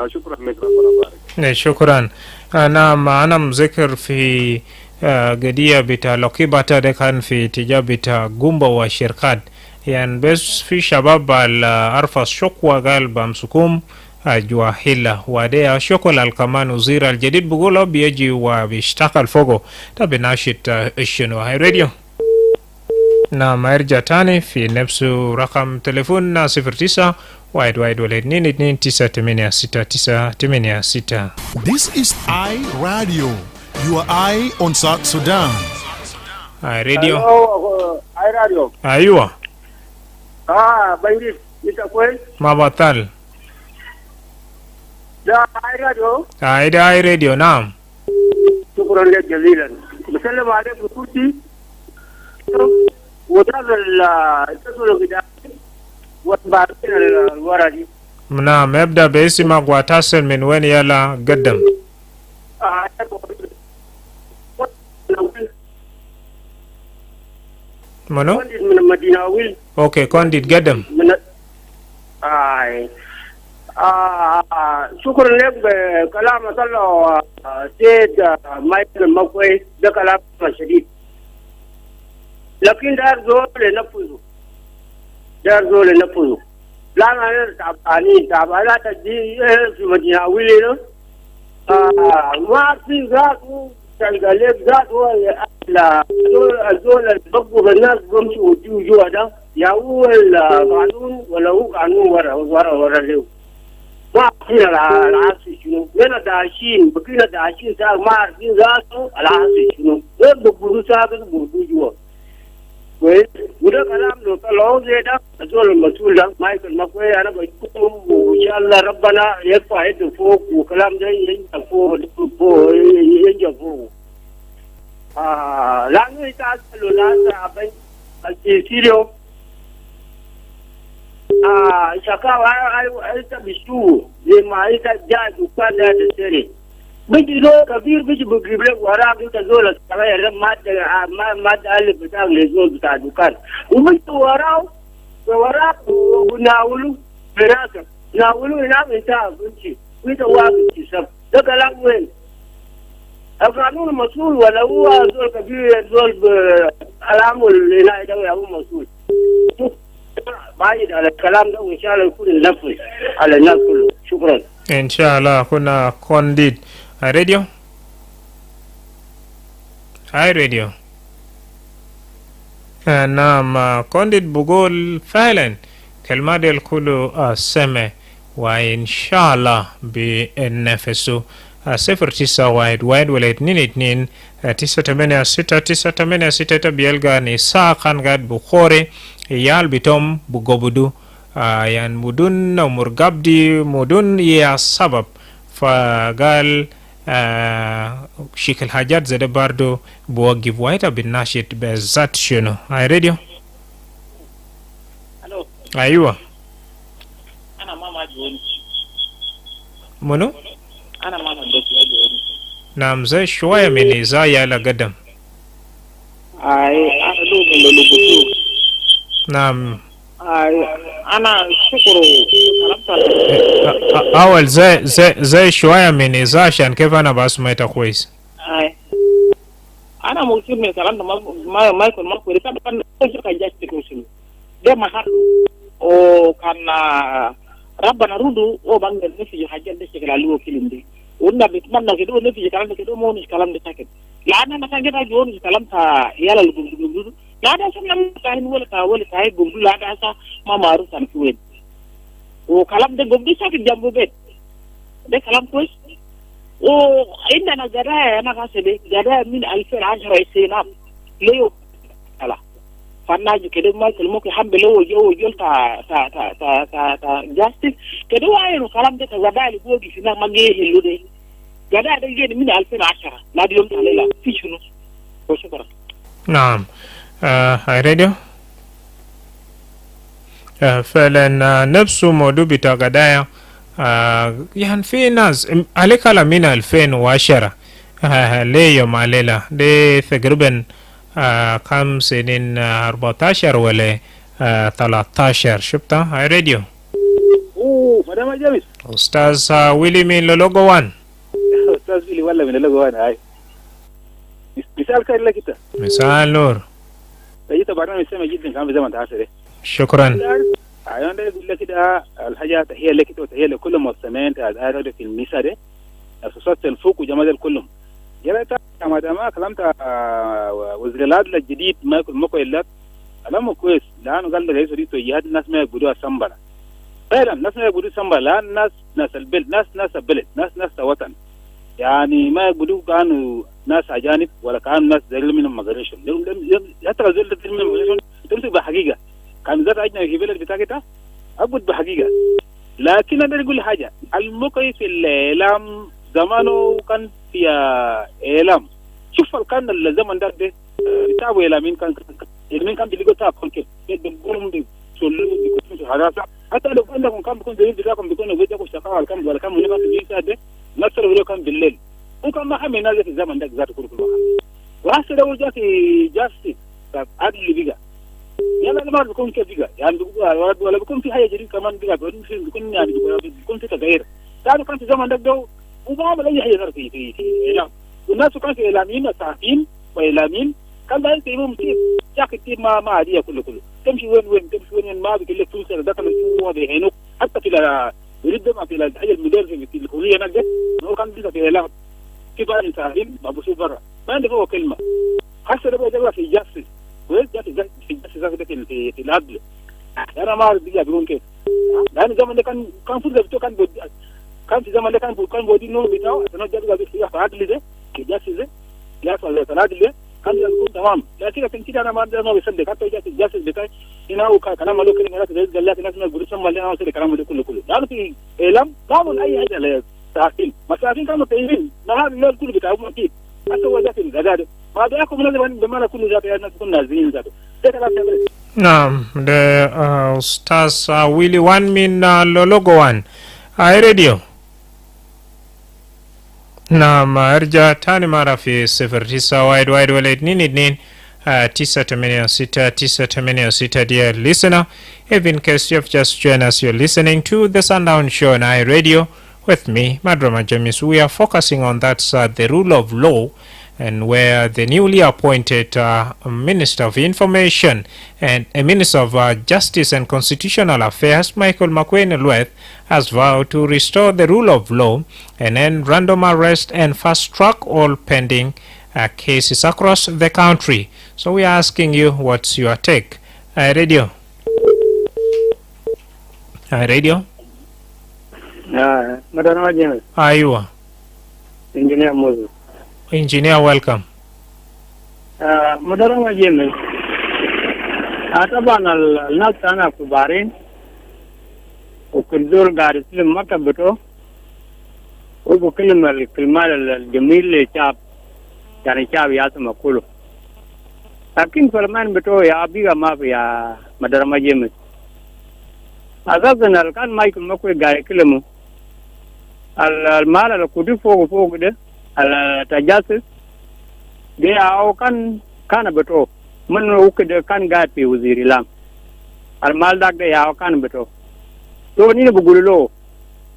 Speaker 10: شكرا لك ربنا يبارك.
Speaker 5: شكرا. أنا مذكر في قضية بتاع لقيبة ده كان في تجاه بتاع قنبة وشركات يعني بس في شباب أرفض شكوى قال بمسكوم جواهلة وده شكل الكمان وزير الجديد بقوله بيجي وبيشتغل فوقه ده بناشط الشنو. هاي راديو. نعم ارجع تاني في نفس رقم تليفوننا 09 واحد واحد ولا 2 9 8 6 9 8 6.
Speaker 11: This is I Radio, your eye on South Sudan.
Speaker 5: I Radio.
Speaker 9: Hello, I Radio.
Speaker 5: Aywa.
Speaker 9: Bandit, itakuwa?
Speaker 5: Mabatal.
Speaker 9: Da I Radio.
Speaker 5: I Radio, naam.
Speaker 9: شكرا لك جزيلا. بسلم عليك بكرتي. وهذا التصل كده وبعدين الورا دي
Speaker 5: نعم يبدأ باسمك وتصل من وين يلا قدم. منو؟
Speaker 9: من المدينة ويل.
Speaker 5: اوكي كونديت قدم.
Speaker 9: من شكرا لك بكلام الله سيد مايكل ماكوي ده كلام شديد لكن دار زول نفذه لا أنا تعبانات دي في مدينة ويلي ما في ذاته تلقى ذاته لا زول البقوا الناس بمشي وجوا ده يا هو القانون ولا هو قانون ورا له وأخيرا العاصي شنو لنا داشين بقينا داشين ساق ما عارفين ذاته العاصي شنو غير بقولوا ساق بقولوا جوا كويس وده كلام لو طلعوا زي ده الزول المسؤول ده مايكل ماكوي أنا بقول وإن شاء الله ربنا يرفع يده فوق وكلام ده ينجح فوق ينجح فوق لأنه يتعسلوا لا تعبين السيريو shakawa ai ta bisu le mai ta ja duka da sere biji zo kabir biji bugibre wara bin ta zo la kawai ran ma da alif ta le zo ta dukan umin to wara na wulu beraka na wulu ina mai ta abinci ku ta wa binci sab daga langwen akanun masul wala huwa zo kabir zo alamul ila da ya masul بايد على الكلام ده وإن شاء الله يكون النفس على الناس كله شكرا
Speaker 5: إن شاء الله. كنا كونديد راديو هاي راديو نعم كونديد بقول فعلا كلمات الكل سمع وإن شاء الله بنفسه 0911-222-986 tabielga ni saa kan gad bukhore yal bitom bugobudu yan mudun na murgabdi mudun ya sabab fagal shikil hajat zade bardo buwagib waita bin nashit bezat shino. Ay radio
Speaker 12: hello
Speaker 5: aywa
Speaker 12: ana mama joni
Speaker 5: mono
Speaker 12: ana mama doki joni
Speaker 5: nam zai shwaya mene za ya la gadam
Speaker 12: ay ana do min lo butu
Speaker 5: nam
Speaker 12: ana shukuru kalamta
Speaker 5: awal zai shwaya mene za shan kevana basu mai ta kwais
Speaker 12: ay ana mutum ne kalamta Michael Makwere ta kan ka jasti ko shin de mahallu o kana rabbana rudu o bangal nefi hajjal de shekala luwo kilindi wonna bit manna ke do nefi kalam ke do moni kalam de taket la na na sange da joni kalam ta yala lugu la da sanam ta hin wala ta hay gumdu la da sa ma maru san kuwet o kalam de gumdu saket jambu bet de kalam ko o inda na gada na ka sebe gada min alfil 10 sina leyo ala fannaji kede Michael mo ko hambe lewo jol ta justice kede wayno kalam de ta wadali gogi sina mage hellude gada de gene min alfil 10 la di yom talela fichunu ko shukran
Speaker 5: naam hay radio فعلا نفس موضوع بتاع قضايا يعني في ناس عليك على من 2010 ليه يوم عليلا دي تقريبا كم سنين 14 ولا 13 شفتها هاي راديو
Speaker 12: مدام جامس
Speaker 5: استاذ ويلي من لولوغو 1
Speaker 12: استاذ ويلي ولا من لولوغو 1 هاي مثال كان لك انت
Speaker 5: مثال نور
Speaker 12: ايت برنامج سامع جدا كان في زمن تعاصر
Speaker 5: شكرا
Speaker 12: انا اقول لك كده الحاجات هي لك وهي لكل مستمعين هذا في المثال اساسات الفوق وجمال كلهم جريت ما دام كلامت وزير العدل الجديد مايكل ماكويل كلامه كويس لانه قال رئيس ريتو يهد الناس ما يقولوا سامبلا فعلا الناس ما يقولوا سامبلا لان ناس البلد ناس البلد ناس وطن يعني ما يقولوا كانوا ناس اجانب ولا كانوا ناس زي منهم مغريشن حتى لو زول من مغريشن تمسك بحقيقه كان ذات اجنبي في بلد بتاعتها ابد بحقيقه لكن انا اقول حاجه المكي في الاعلام زمانه كان في اعلام شوف كان الزمن ده بتاعه اعلامين كان بيلقوا تاكل كده بيقولوا بيسولوا بيكتبوا حراسه حتى لو كان بيكون زي بتاعكم بيكونوا بيجوا شقاوه كم ولا كم هنا في ده نصر ولا كان بالليل وكان ما حمي نازل في الزمن ده ذات كل وهسه لو جاء في جاستس عدل اللي بقى يلا ما بيكون كده بقى يعني ولا بيكون في حاجه جديده كمان بقى بيكون يعني بيكون في تغيير كان في زمن ده وما عمل اي حاجه في اعلام والناس كانوا في اعلاميين صحفيين واعلاميين كان ده يوم كتير جاك كتير ما عاديه كله تمشي وين ما بيقول لك فلوس دخل هو بيعينوك حتى في يريد ما في الحاجه المدير في الكليه هناك ده هو كان بيلقى في اعلام كيف قال صحفيين ما بشوف برا ما عنده هو كلمه حتى لو ده في جاستس وجات في جاستس في العدل انا ما اعرف بيقولون كيف لان زمان ده كان فوز كان كان في زمن ده كان بودي نوم بتاعه أنا جد قاعد فيها فهاد ليه كجاسس جاس ولا فهاد ليه كان يكون تمام لكن لكن كده أنا ما أقدر ما بيصدق حتى جاسس بتاعي هنا هو كلام مالو كده ناس جالس قال لك ناس ما يقولوا سمع لنا وصل كلام ده كله لأنه في إعلام قاموا أي حاجة له ساكن مساكين كانوا تايبين نهار الليل كله بتاعهم أكيد حتى هو جاسس زاد ما بيأكل من بما نكون ذات الناس كنا نازلين ذاته ده كلام تمام.
Speaker 5: نعم the stars Willy one min logo one radio. Naam, arja tani mara fi 09 wide wale 986 dear listener. If in case you have just joined us, you're listening to the Sundown Show on iRadio with me, Madrama Jamis. We are focusing on that's the rule of law, and where the newly appointed Minister of Information and a Minister of Justice and Constitutional Affairs, Michael Makwene-Lueth, has vowed to restore the rule of law and end random arrest and fast-track all pending cases across the country. So we are asking you, what's your take? Radio. Radio.
Speaker 9: Madrama James.
Speaker 5: Aywa.
Speaker 9: Engineer Moses.
Speaker 5: Engineer, welcome.
Speaker 9: Madrama James. طبعا الناس أنا كبارين وكل دول قاعد يسلم مكتبته وبكلم الكلمات الجميل اللي شاب يعني شاب ياسم كله لكن فلمان بتو يا أبي ما في يا مدرما جيمس أساسا كان مايكل مكوي قاعد يكلمه المال اللي كودي فوق ده التجاسس ده أو كان بتو من وكده كان قاعد في وزير لام المال داك ده يا كان بتو تو ني بقول له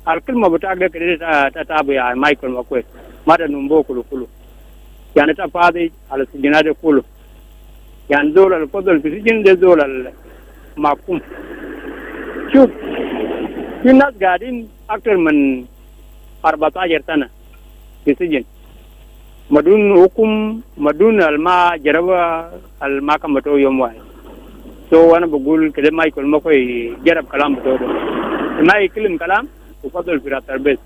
Speaker 9: الكلمه بتاعك ده كده تتابع يا مايكل مكوي ما ده نمبو كله يعني تفاضي على السجنات كله يعني دول الفضل في السجن ده دول المحكوم شوف في ناس قاعدين اكثر من 14 سنه في السجن مدون حكم مدون الما جرب المحكمة بتو يوم واحد سو أنا بقول كده مايكل مكوي جرب كلام بتو ده ما يكلم كلام وفضل في التربية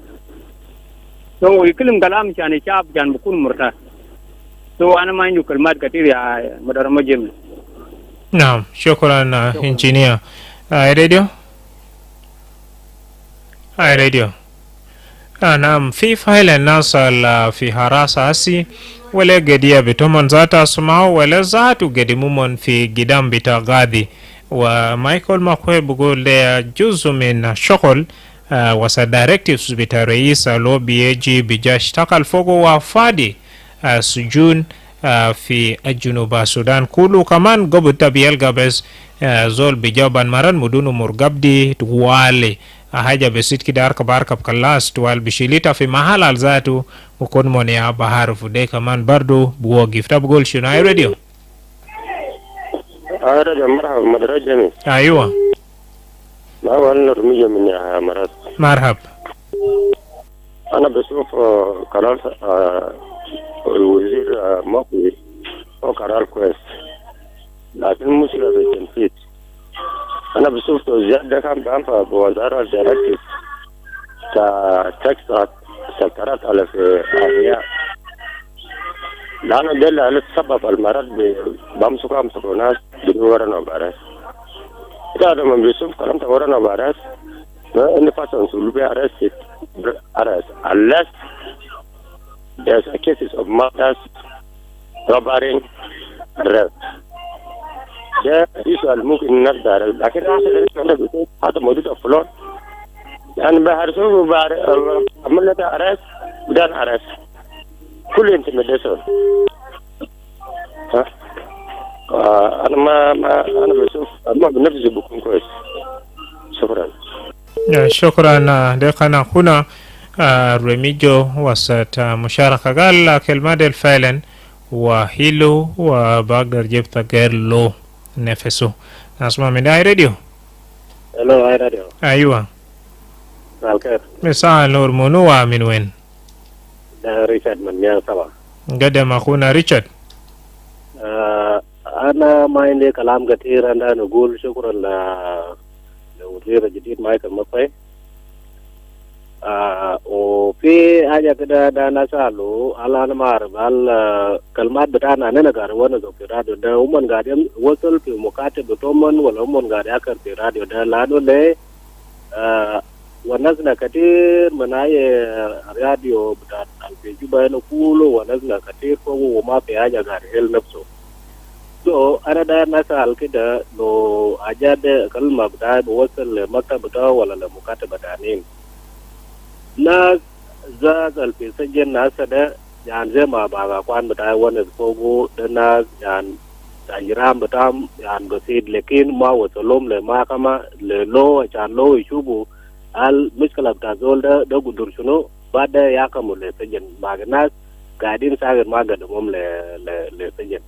Speaker 9: سو يكلم كلام عشان شاب عشان بكون مرتاح سو أنا ما عندي كلمات كثير يا مدرما جيمس.
Speaker 5: نعم شكرا انجينير. راديو راديو. نعم في فايل الناس في حراسة أسي ولا قدية بتمن ذات اسمعوا ولا ذات قديمون في قدام بتاغادي ومايكل ماكوي بقول ده جزء من شغل وسا دايركتيفز بتاع رئيس لو بيجي بيشتغل فوق وفادي سجون في الجنوب السودان كله كمان قبل تبيل قبز زول بجابان مران مدون مرقبدي توالي haja besit kida arkab kalas tuwal bishilita fi mahala alzatu ukon mone ya bahar fude kaman bardo buwo gifta bugol shuna radio
Speaker 13: radio marhaba madrajami
Speaker 5: aywa
Speaker 13: ما هو الرمية من مرات
Speaker 5: مرحب
Speaker 13: أنا بشوف قرار الوزير مقوي هو قرار كويس لكن المشكلة في التنفيذ أنا بشوف توزيع ده كان بأنفع بوزارة دايركتيف كتكسات سكرات على في أحياء لأنه ده اللي سبب المرض بمسكوا ناس بدورنا وبارس إذا لما بيشوف كلام تورنا وبارس ما إني فاسون سلوبي أرست unless there's a cases of murders, robbery, rape. ده يسأل ممكن نقدر لكن هذا موجود أفلون يعني بحرسوه عمل لك أرست بدان أرست كل انتماديشن ها أنا ما أنا بشوف ما بنفسي بكون كويس. شكرا.
Speaker 5: شكرا دقنا هنا رميجو وسط مشاركة قال كلمة الفعلا وهيلو وبقدر جبت غير لو نفسه. نسمع من اي راديو.
Speaker 14: الو اي راديو.
Speaker 5: ايوه.
Speaker 14: الخير.
Speaker 5: مساء النور منو من وين؟
Speaker 14: ده ريتشارد من مياه سبا.
Speaker 5: قدم اخونا ريتشارد.
Speaker 14: أنا ما عندي كلام كثير. أنا نقول شكرا لوزير الجديد مايكل مكوي. وفي حاجة كده ده نسأله على أنا ما أعرف هل كلمات بتاعنا أنا قاعد وانا في الراديو ده هم قاعدين وصل في مكاتب بتومن ولا هم قاعد يأكل في الراديو ده لأنه ليه ونزلنا كتير من أي راديو بتاع الفيجوبا هنا كله ونزلنا كتير فوق وما في حاجة قاعد يحل نفسه. أنا ده نسأل كده لو أجاد كلمة بتاعي بوصل لمكتب بتاعه ولا لمكاتب بتاعين. ناس زاد الفيسجن ناس ده يعني زي ما بقى كوان بتاعي وانا فوقه ده ناس يعني تجرام بتاعهم يعني بسيط لكن ما وصلهم لمحكمة لو عشان لو يشوفوا المشكلة بتاع زول ده قدر شنو بعد يحكموا لسجن مع الناس قاعدين ساعر ما قدمهم لسجن.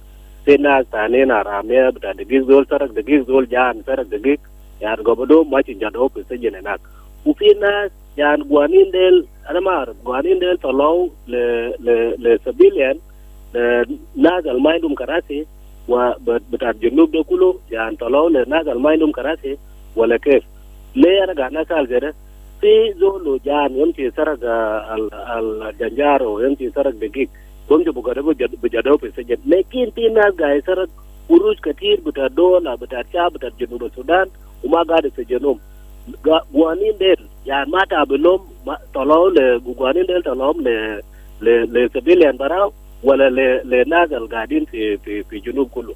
Speaker 14: في ناس تانيين رامية بتاع دقيق زول سرق دقيق زول جان سرق دقيق يعني قبضوا ما تجدوا في السجن هناك. وفي ناس يعني قوانين ديل أنا ما أعرف قوانين ديل طلعوا لسبيليان ناس ما عندهم كراسي وبتاع الجنوب ده كله يعني طلعوا لناس ما عندهم كراسي ولا كيف. ليه أنا قاعد أسأل كده في زول جان يمشي سرق الجنجارو يمشي سرق دقيق يمشي بجدوا في السجن لكن في ناس قاعد سرق قروش كتير بتاع دولة بتاع شعب بتاع جنوب السودان وما قاعد يسجنهم. قوانين ديل يعني ما تعبلهم طلعوا لقوانين ديل طلعهم لسبيليان براو ولا لناس القاعدين في جنوب كله.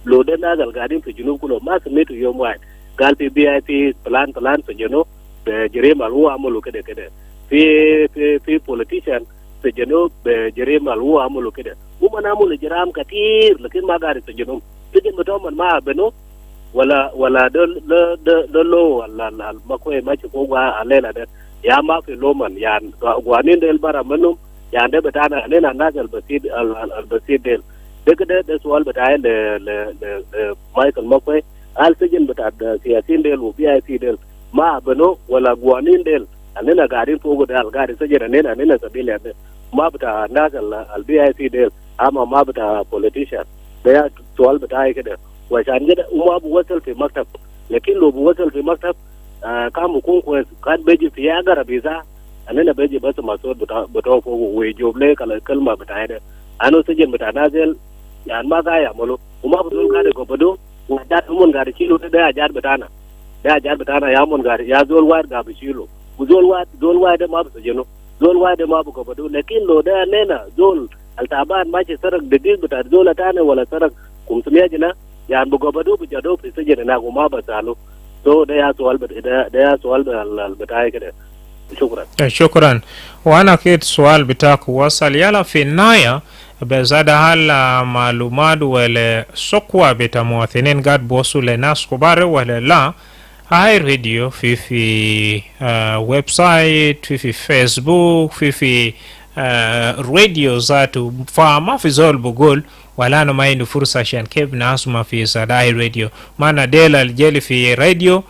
Speaker 14: لو ده ناس القاعدين في جنوب كله ما سميته يوم واحد قال في BIP بلان سجنوا بجريمة هو عملوا كده في politician سجنوا بجريمة هو عملوا كده هم عملوا جرائم كتير لكن ما قاعد يسجنهم سجن بتوعهم ما بنو ولا دلو ولا المكوي ما تشوفوا علينا ده يا ما في لومن يعني قوانين ديل برا منهم يعني ده بتاعنا علينا الناس البسيط ديل ده كده ده سؤال بتاعي مايكل مكوي هل سجن بتاع السياسيين ديل وPIP ديل ما بنو ولا قوانين ديل علينا قاعدين فوق ده قاعد سجن علينا سبيل يعني ما بتاع الناس الPIP ديل اما ما بتاع politician ده سؤال بتاعي كده وعشان كده وما بوصل في مكتب لكن لو بوصل في مكتب كان بكون كويس كان بيجي في أجر بيزا أنا بيجي بس مسؤول بتوع فوق ويجوب لك الكلمة بتاعنا أنا سجن بتاع نازل يعني ما قاعد يعملوا وما بقول قاعد يقبضوا وده هم قاعد يشيلوا ده أجار بتاعنا يا من قاعد يا زول واحد قاعد يشيلوا وزول واحد ما بسجنوا زول واحد ما بقبضوا لكن لو ده لنا زول التعبان ماشي سرق دقيق بتاع زول تاني ولا سرق 500 جنيه يعني بقبضوا بجدوا في السجن هناك وما بسالوا ده يا سؤال بتاعي كده.
Speaker 5: شكرا. وانا كده سؤال بتاعك وصل يلا في النهاية بزاد هل معلومات ولا سقوة بتاع مواطنين قاعد بوصل لناس كبار ولا لا هاي راديو في ويب سايت في فيسبوك في راديو ذاته فما في زول بقول ولا أنا ما عندي فرصة عشان كيف ناس ما في صداي راديو ما نديل الجلي في راديو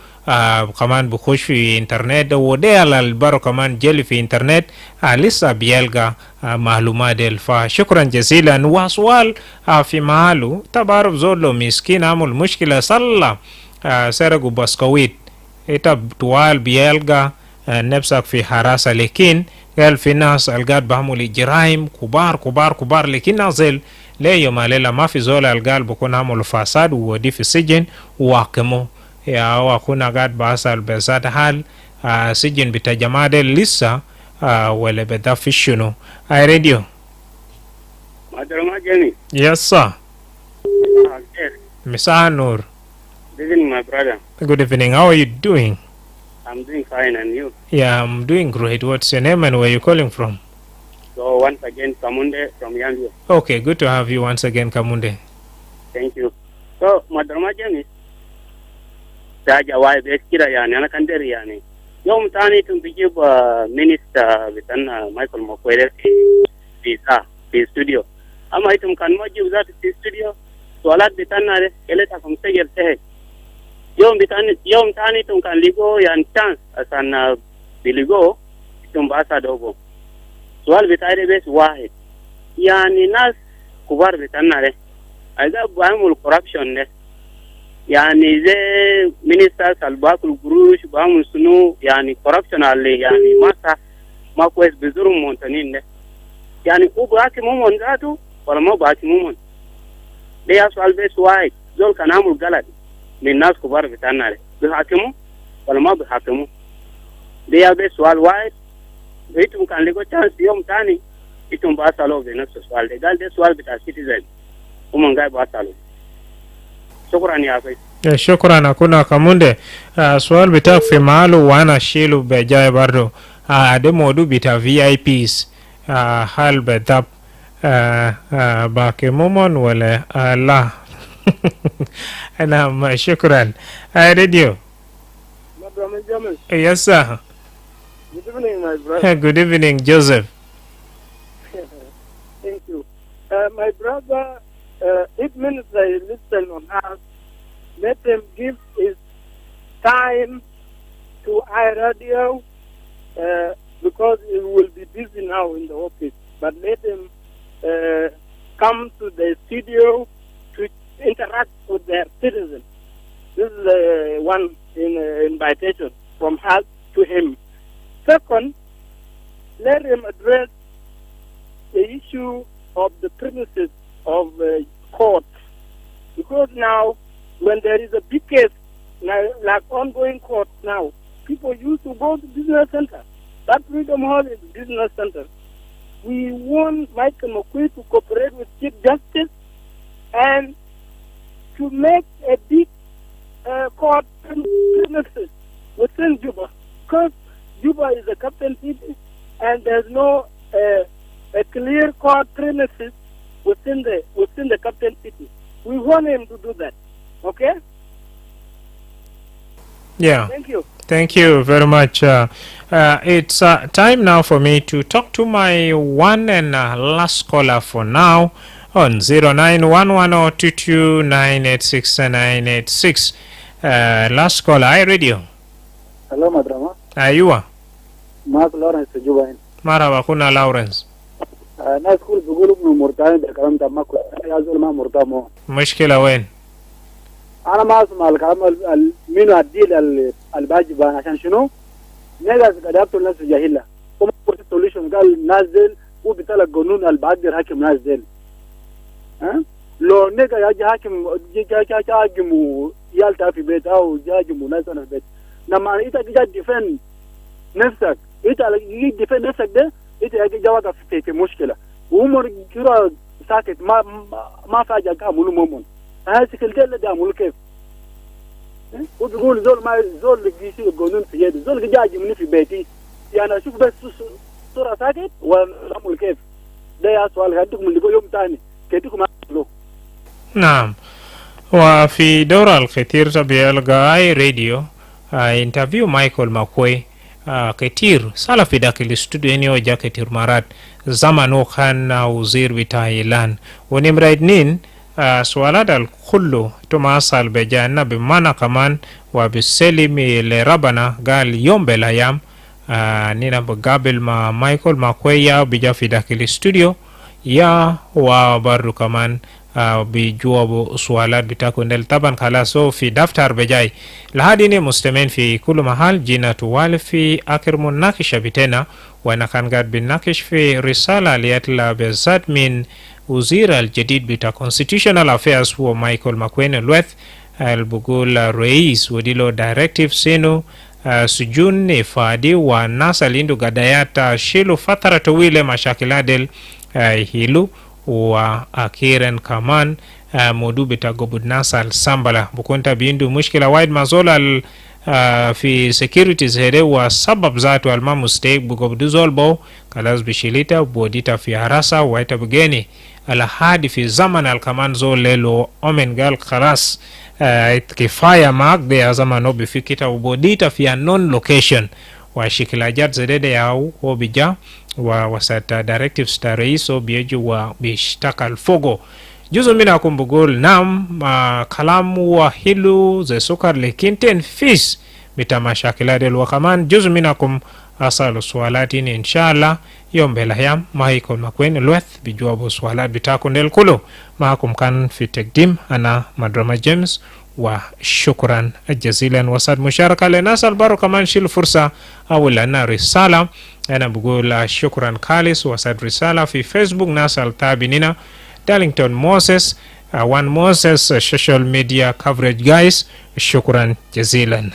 Speaker 5: كمان بخش في انترنت وديل البرو كمان جلي في انترنت لسه بيلقى معلومات ديل فشكرا جزيلا. وسؤال في محله تبارف زول لو مسكين عمل مشكلة صلى سرقوا بسكويت إتا طوال بيلقى نفسك في حراسة لكن قال في ناس القاد بعمل جرائم كبار لكن نازل ليه يوم ليلة ما في زول القال بكون عمل فساد ودي في السجن وواقمه يا وكنا قاد باسال بذات حال سجن بتجمع لسه ولا بدا في شنو اي راديو
Speaker 15: مدرما جميل
Speaker 5: يس مساء النور.
Speaker 15: Good evening, my brother.
Speaker 5: Good evening. How are you doing?
Speaker 15: I'm doing fine, and you?
Speaker 5: Yeah, I'm doing great. What's your name and where are you calling from?
Speaker 15: So once again, Kamunde from Yambio.
Speaker 5: Okay, good to have you once again, Kamunde.
Speaker 15: Thank you. So, Madrama James, Saja why Beskira Yani, Anakanderi Yani. Yom Tani to give Minister with Michael Mokwere visa, the studio. Am I to convert you that the studio? So, Alat Bitana, Eleta from Sager Say. Yom Tani to can ligo and chance as an biligo to Basa Dogo. Swal bitare bes wahid yani nas kubar bitanare aiza baamul corruption ne yani ze minister salbakul gurush baamul sunu yani corruption alle yani masa ما كويس بزورهم مونتانين ده يعني هو بحاكم هم ذاته ولا ما بحاكمهم ده سؤال بس واحد زول كان عامل غلط من الناس كبار بتاعنا ده بيحاكموا ولا ما بيحاكموا ده بس سؤال واحد انتم كان لكم chance يوم ثاني انتم باسالوا بنفس السؤال ده قال ده سؤال بتاع سيتيزن هم جاي باسالوا شكرا يا اخي
Speaker 5: شكرا akuna kamunde swali bitaka fi malu wana shilu bejaye bardo ade modu bita VIPs hal bedap باقي مومون ولا لا نعم شكرا راديو yes sir
Speaker 9: Good evening, my brother.
Speaker 5: good evening Joseph.
Speaker 9: Thank you. My brother, if minister is listening on us, let him give his time to iRadio because he will be busy now in the office. But let him come to the studio to interact with their citizens. This is one invitation from us to him. Second, let him address the issue of the premises of court. Because now, when there is a big case, like ongoing court now, people used to go to business center. That Freedom Hall is a business center. We want Michael McQueen to cooperate with Chief Justice and to make a big court premises within Juba. Because Juba is a capital city and there's no a clear court premises within the capital city. We want him to do that. Okay?
Speaker 5: Yeah.
Speaker 9: Thank you.
Speaker 5: Thank you very much. It's time now for me to talk to my one and last caller for now on 0911022986. Last caller, I radio.
Speaker 16: Hello, Madrama.
Speaker 5: Ayua.
Speaker 16: Mark Lawrence Jubain.
Speaker 5: Marhaba, kuna Lawrence.
Speaker 16: Na school bugulu mu murtani da karam ta mako ya zo ma murtamo.
Speaker 5: Mushkila وين؟
Speaker 16: أنا ما أسمع الكلام من الديل الباجبان عشان شنو؟ نجاز قدرت الناس جاهلة. هم قلت solution قال نازل وبيطلع قانون الباجر حاكم نازل. ها؟ لو نجا يجي حاكم يجي حاكم يالتا في بيت أو يجي مناسب في بيت. لما أنت جا ديفن نفسك، أنت جي ديفن نفسك ده، أنت جي جواب في مشكلة. وعمر كرا ساكت ما فاجأ كامل مومن. هذا كل ده عمل كيف؟ وبيقول زول ما زول يجي يقولون في يده، زول جاي مني في بيتي، يعني أشوف بس صورة ساكت وعمل كيف؟ ده يا سؤال هديكم اللي يوم تاني كيتكم له.
Speaker 5: نعم. وفي دورة الكثير تبيلقى راديو انترفيو مايكل ماكوي كتير صار في داخل الاستوديو اني وجا كتير مرات زمانه كان وزير بتاع اعلان ونمرة سؤالات الكل تماثل بجانا بمعنى كمان وبسلم لربنا قال يوم بالايام نينا بقابل مع مايكل ماكوي بيجا في داخل الاستوديو يا وبرضو كمان بجواب سؤالات بتاعكم دل طبعا خلاصو في دفتر بجاي لهذه مستمعين في كل محل جينا توالف في آخر مناقشة بتنا وانا كان قاعد بنناقش في رسالة ليتلا بالذات من وزير الجديد بتاع constitutional affairs هو مايكل ماكوين الوث البقول رئيس وديلو دايركتيف سينو سجون إفادي والناس اللي عنده قضايات شيلو فترة طويلة مشاكلات هيلو واخيرا كمان موضوع بتاع قبض ناس السامبلا بكونتا بيندو مشكلة وايد مازول في securities هده وسبب ذاته الما مستيق بقبض زول بو خلاص بشيليتا بوديتا في حراسة وايتا بغيني الحادي في زمن الكمان زول ليلو أمن قال خلاص كفاية معك دي زمانو بفكتا وبوديتا في non location وشكلاجات زدده ياو هو بجا ووسط directives تاريسو بيجو وبيشتاك الفوغو juzo mina kumbugul nam kalamu wa hilu ze sukar lekinten fis mita mashakila del wakaman juzo mina kum asalu swalati ni inshallah yombe lahayam mahikon makwen lweth bijuwabu swalat bitakun del kulu mahakum kan fi tekdim ana Madrama James وشكرا جزيلا. وصد مشاركة لناس البارو كمان شيل فرصة أو لنا رسالة. أنا بقول شكرا خالص. وصد رسالة في فيسبوك ناس التابعين دارلينغتون موسيس one Moses social media coverage guys. شكرا جزيلا.